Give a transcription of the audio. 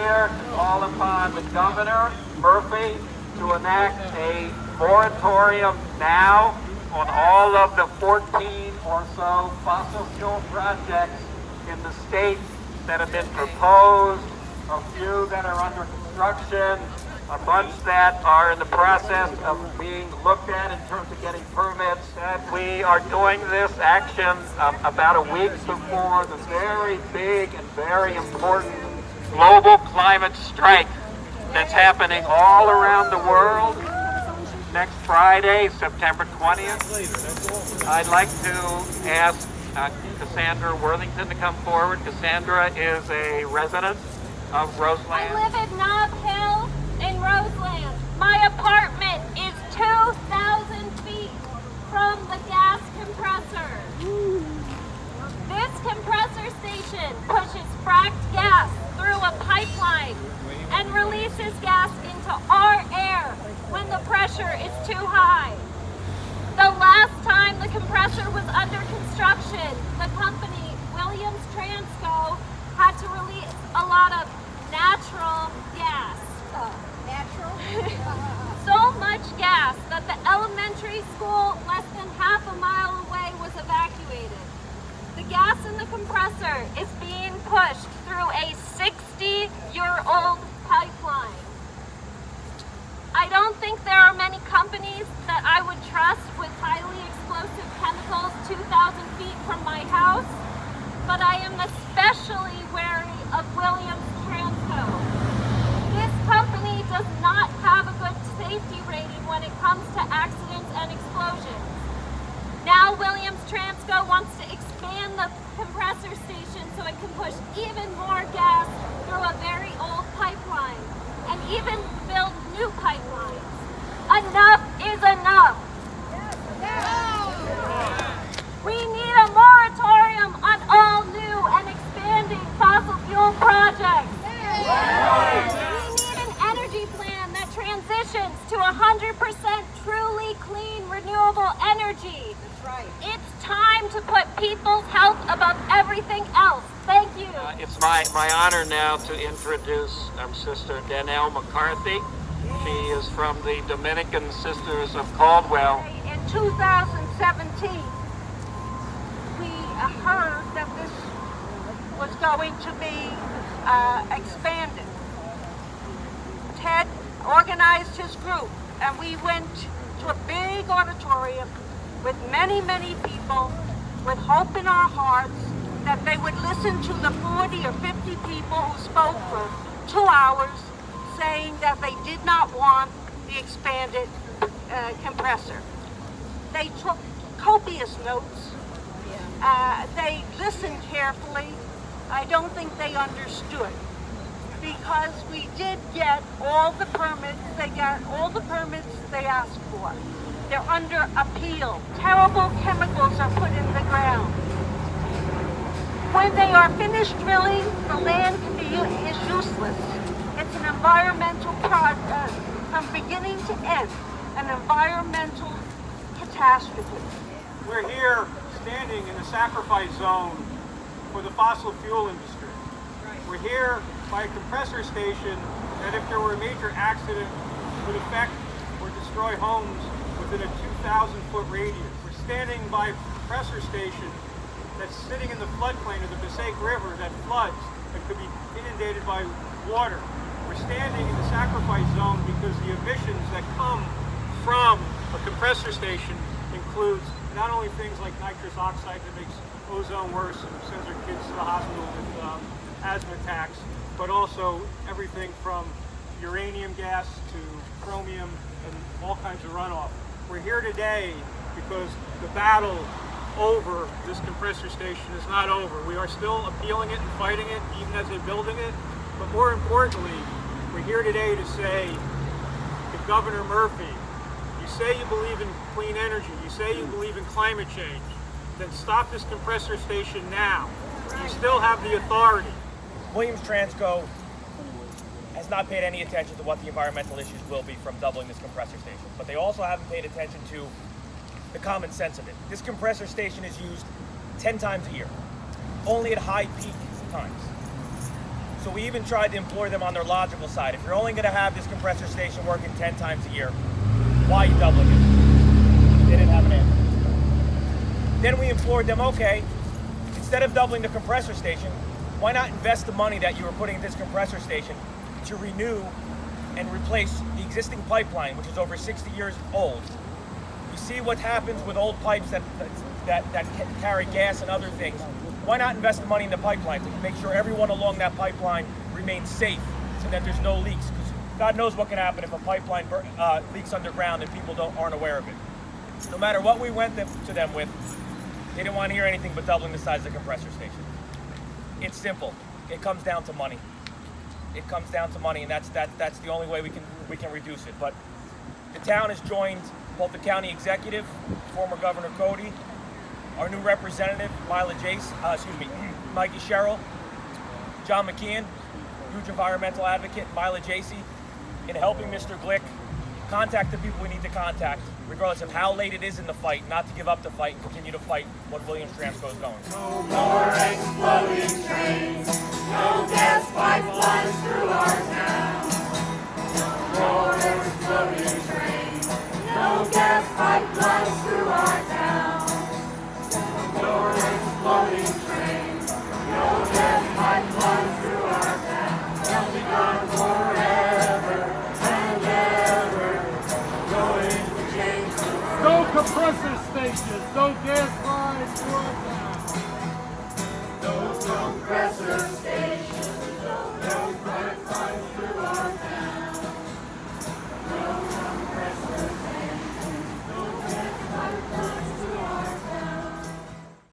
here to call upon the Governor, Murphy, to enact a moratorium now on all of the 14 or so fossil fuel projects in the state that have been proposed, a few that are under construction, a bunch that are in the process of being looked at in terms of getting permits. And we are doing this action about a week before the very big and very important global climate strike that's happening all around the world next Friday, September 20th. I'd like to ask Cassandra Worthington to come forward. Cassandra is a resident of Roseland. I live at Knob Hill in Roseland. My apartment is 2,000 feet from the gas compressor. This compressor station pushes fracked gas through a pipeline and releases gas into our air when the pressure is too high. The last time the compressor was under construction, the company, Williams Transco, had to release a lot of natural gas. So much gas that the elementary school less than half a mile away was evacuated. The gas in the compressor is being pushed through a 60-year-old pipeline. I don't think there are many companies that I would trust with highly explosive chemicals 2,000 feet from my house, but I am especially wary of Williams Transco. This company does not have a good safety rating when it comes to accidents and explosions. Now Williams Transco wants to expand the compressor station so it can push even more gas through a very old pipeline and even build new pipelines. Enough is enough. We need a moratorium on all new and expanding fossil fuel projects. We need an energy plan that transitions to 100% truly clean, renewable energy. That's right. It's time to put people's health above everything else. Thank you. It's my honor now to introduce Sister Danelle McCarthy. She is from the Dominican Sisters of Caldwell. In 2017, we heard that this was going to be expanded. Ted organized his group, and we went to a big auditorium with many, many people with hope in our hearts that they would listen to the 40 or 50 people who spoke for 2 hours saying that they did not want the expanded compressor. They took copious notes. They listened carefully. I don't think they understood, because we did get all the permits. They got all the permits they asked for. They're under appeal. Terrible chemicals are put in the ground. When they are finished drilling, the land is useless. It's an environmental project, from beginning to end, an environmental catastrophe. We're here standing in the sacrifice zone for the fossil fuel industry. We're here by a compressor station that, if there were a major accident, would affect or destroy homes within a 2,000-foot radius. We're standing by a compressor station that's sitting in the floodplain of the Passaic River that floods and could be inundated by water. We're standing in the sacrifice zone because the emissions that come from a compressor station includes not only things like nitrous oxide that makes ozone worse and sends our kids to the hospital with asthma attacks, but also everything from uranium gas to chromium and all kinds of runoff. We're here today because the battle over this compressor station is not over. We are still appealing it and fighting it, even as they're building it. But more importantly, we're here today to say to Governor Murphy, you say you believe in clean energy, you say you believe in climate change, then stop this compressor station now. You still have the authority. Williams Transco has not paid any attention to what the environmental issues will be from doubling this compressor station, but they also haven't paid attention to the common sense of it. This compressor station is used 10 times a year, only at high peak times. So we even tried to employ them on their logical side. If you're only going to have this compressor station working 10 times a year, why are you doubling it? They didn't have an answer. Then we implored them, okay, instead of doubling the compressor station, why not invest the money that you were putting in this compressor station to renew and replace the existing pipeline, which is over 60 years old. You see what happens with old pipes that carry gas and other things. Why not invest the money in the pipeline to make sure everyone along that pipeline remains safe so that there's no leaks? Because God knows what can happen if a pipeline leaks underground and people aren't aware of it. No matter what we went to them with, they didn't want to hear anything but doubling the size of the compressor station. It's simple. It comes down to money. It comes down to money, and that's the only way we can reduce it. But the town has joined both the county executive, former Governor Cody, our new representative, Mikey Sherrill, John McKeon, huge environmental advocate, Mila Jacey, in helping Mr. Glick contact the people we need to contact, regardless of how late it is in the fight, not to give up the fight and continue to fight what Williams Transco is going. No more exploding trains, no gas pipelines through our town. No more exploding trains, no gas pipelines through our town. No more exploding trains, no gas pipelines through our town. They'll be gone forever and ever. Going to change the world. No compressor stations, no gas lines through our town. No compressor station.